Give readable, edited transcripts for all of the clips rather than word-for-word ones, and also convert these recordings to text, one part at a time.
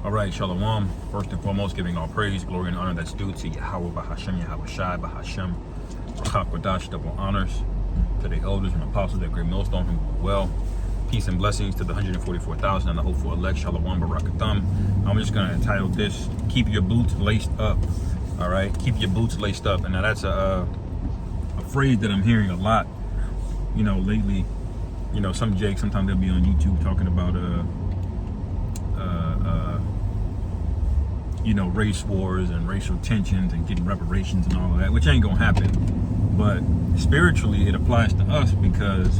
All right, Shalom. First and foremost, giving all praise, glory, and honor that's due to Yahweh Bahashem, Yahweh Shai Bahashem, Rachak Kodash, double honors to the elders and apostles, that great millstone who were well. Peace and blessings to the 144,000 and the hopeful elect. Shalom Barakatham. I'm just going to entitle this, Keep Your Boots Laced Up. All right, keep your boots laced up. And now that's a phrase that I'm hearing a lot, lately. Some Jake, sometimes they'll be on YouTube talking about race wars and racial tensions and getting reparations and all of that, which ain't gonna happen. But spiritually, it applies to us because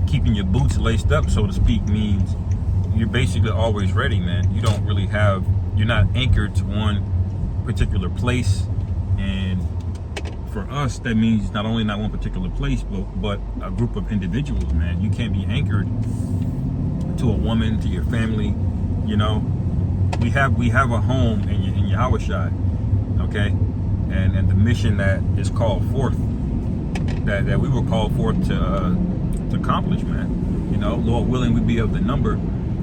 keeping your boots laced up, so to speak, means you're basically always ready, man. You don't really you're not anchored to one particular place. And for us, that means not only not one particular place, but a group of individuals, man. You can't be anchored to a woman, to your family. We have a home in Yahweh Shai, okay, and the mission that is called forth, that we were called forth to accomplish, man. Lord willing, we be of the number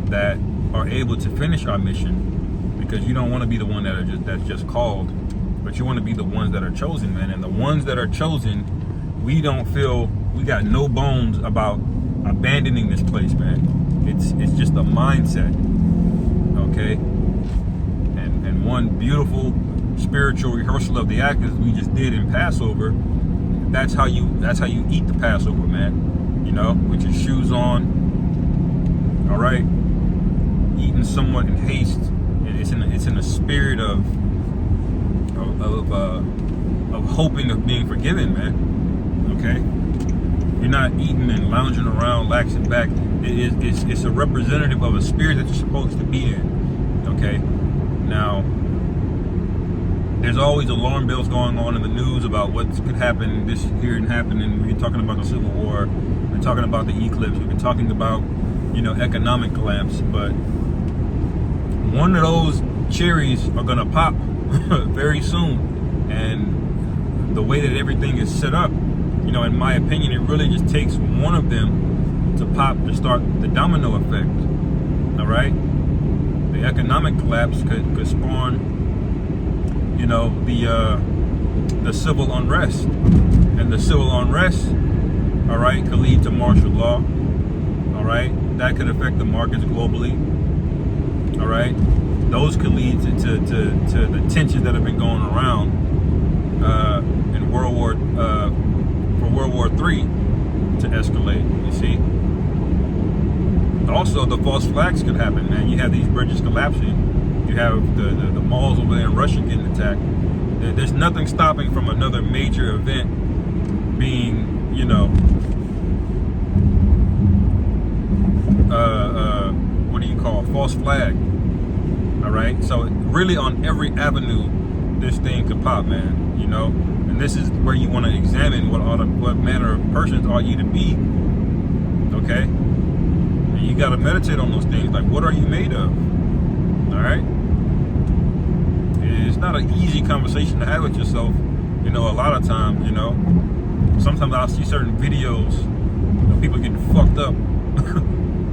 that are able to finish our mission, because you don't want to be the one that's just called, but you want to be the ones that are chosen, man. And the ones that are chosen, we don't feel we got no bones about abandoning this place, man. It's just a mindset. Okay, and one beautiful spiritual rehearsal of the act as we just did in Passover. That's how you eat the Passover, man. With your shoes on. All right, eating somewhat in haste. It's in the spirit of hoping of being forgiven, man. Okay, you're not eating and lounging around, laxing back. It's a representative of a spirit that you're supposed to be in. Okay, now there's always alarm bells going on in the news about what could happen this here and happening. We've been talking about the Civil War, we've been talking about the eclipse, we've been talking about economic collapse, but one of those cherries are gonna pop very soon. And the way that everything is set up, in my opinion, it really just takes one of them to pop to start the domino effect. All right, the economic collapse could spawn the civil unrest, and the civil unrest, all right, could lead to martial law. All right, that could affect the markets globally. All right, those could lead to the tensions that have been going around in World War III to escalate. You see. Also, the false flags could happen, man. You have these bridges collapsing. You have the malls over there in Russia getting attacked. There's nothing stopping from another major event being, what do you call, false flag. All right. So really, on every avenue, this thing could pop, man. And this is where you want to examine what manner of persons are you to be. Okay. And you got to meditate on those things. Like, what are you made of? All right. It's not an easy conversation to have with yourself. A lot of times, sometimes I'll see certain videos of people getting fucked up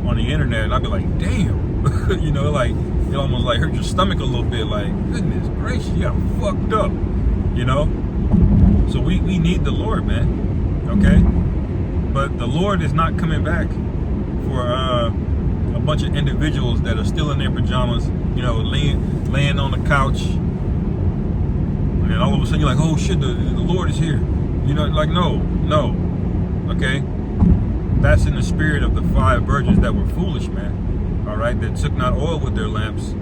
on the internet, and I'll be like, damn, like it almost like hurt your stomach a little bit. Like, goodness gracious, you got fucked up, So we need the Lord, man. Okay, but the Lord is not coming back for a bunch of individuals that are still in their pajamas, laying on the couch, and then all of a sudden you're like, oh shit, the Lord is here. Like, no, okay? That's in the spirit of the 5 virgins that were foolish, man. All right, that took not oil with their lamps.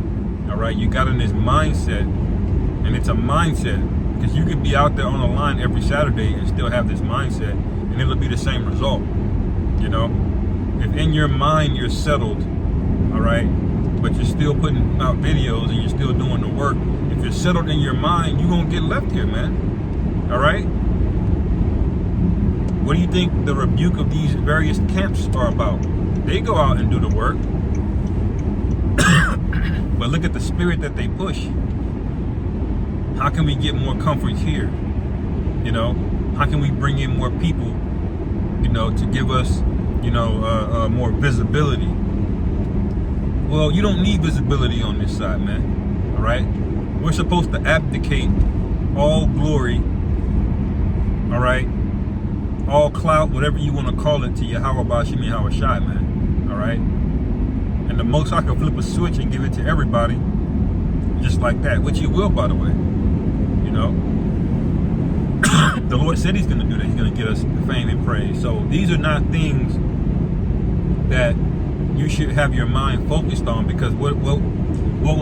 All right, you got in this mindset, and it's a mindset, because you could be out there on the line every Saturday and still have this mindset, and it'll be the same result. If in your mind you're settled, all right, but you're still putting out videos and you're still doing the work, if you're settled in your mind, you're gonna get left here, man. All right. What do you think the rebuke of these various camps are about? They go out and do the work, but look at the spirit that they push. How can we get more comfort here? How can we bring in more people, to give us, more visibility? Well, you don't need visibility on this side, man. All right? We're supposed to abdicate all glory, all right? All clout, whatever you want to call it, to Yahweh Bashim Yahweh Shai, man. All right? And the Most High can flip a switch and give it to everybody just like that, which he will, by the way. You know? The Lord said he's going to do that. He's going to get us fame and praise. So these are not things that you should have your mind focused on, because what will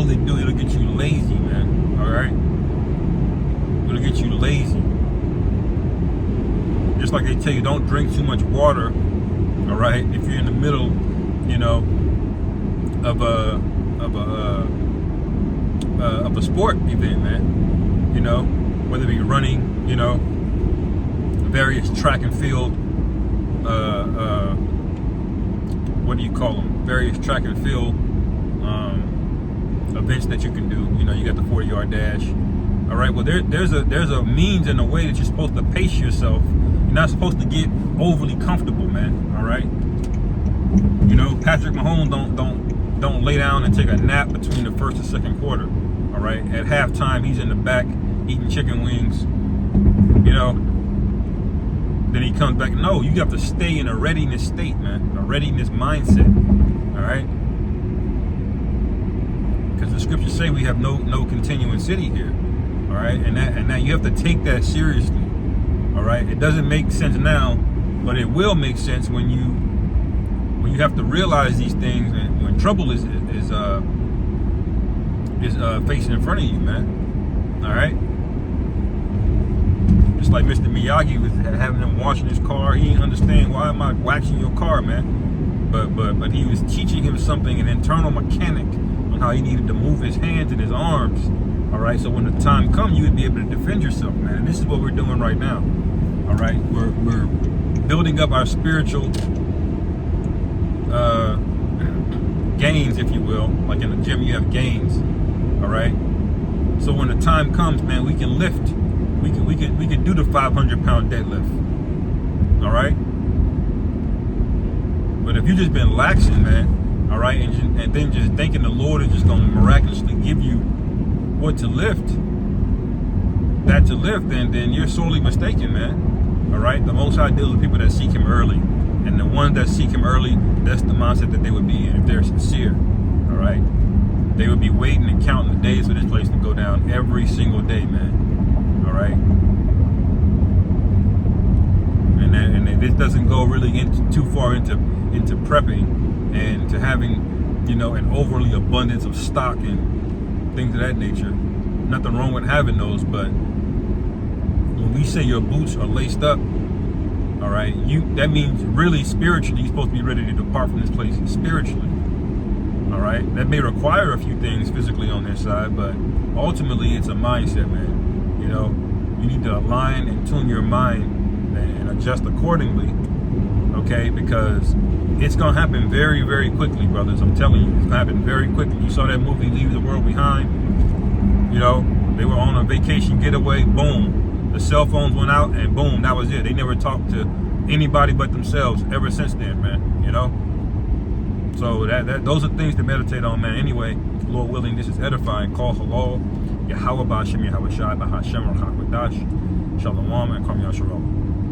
it do? It'll get you lazy, man. All right? It'll get you lazy. Just like they tell you, don't drink too much water, all right? If you're in the middle, you know, of a sport event, man. You know, whether it be running, you know, various track and field, what do you call them? Various track and field events that you can do. You know, you got the 40-yard dash. All right. Well, there's a means and a way that you're supposed to pace yourself. You're not supposed to get overly comfortable, man. All right. You know, Patrick Mahomes don't lay down and take a nap between the first and second quarter. All right. At halftime, he's in the back eating chicken wings. You know. Then he comes back. No, you have to stay in a readiness state, man. A readiness mindset. All right. Because the scriptures say we have no continuing city here. All right. And that you have to take that seriously. All right. It doesn't make sense now, but it will make sense when you have to realize these things, and when trouble is facing in front of you, man. All right. Just like Mr. Miyagi was having him washing his car. He didn't understand, why am I waxing your car, man? But he was teaching him something, an internal mechanic on how he needed to move his hands and his arms. All right. So when the time comes, you would be able to defend yourself, man. And this is what we're doing right now. All right. We're building up our spiritual gains, if you will. Like in the gym, you have gains. All right. So when the time comes, man, we can lift. We can do the 500-pound deadlift. All right. But if you've just been laxing, man, all right, and then just thinking the Lord is just going to miraculously give you what to lift, then you're sorely mistaken, man. All right. The Most High deals with people that seek Him early, and the ones that seek Him early, that's the mindset that they would be in if they're sincere. All right. They would be waiting and counting the days for this place to go down every single day, man. All right, and this doesn't go really too far into prepping and to having, you know, an overly abundance of stock and things of that nature. Nothing wrong with having those, but when we say your boots are laced up, all right, that means really spiritually you're supposed to be ready to depart from this place spiritually. All right, that may require a few things physically on their side, but ultimately it's a mindset, man. You know, you need to align and tune your mind and adjust accordingly, okay? Because it's going to happen very, very quickly, brothers. I'm telling you, it's going to happen very quickly. You saw that movie, Leave the World Behind. You know, they were on a vacation getaway, boom. The cell phones went out, and boom, that was it. They never talked to anybody but themselves ever since then, man, you know? So those are things to meditate on, man. Anyway, Lord willing, this is edifying. Call halal. Yahweh Ba'Shem Yahweh Shai Ba'Hashem Rachak Wadash Shalom and Kam Yasharal.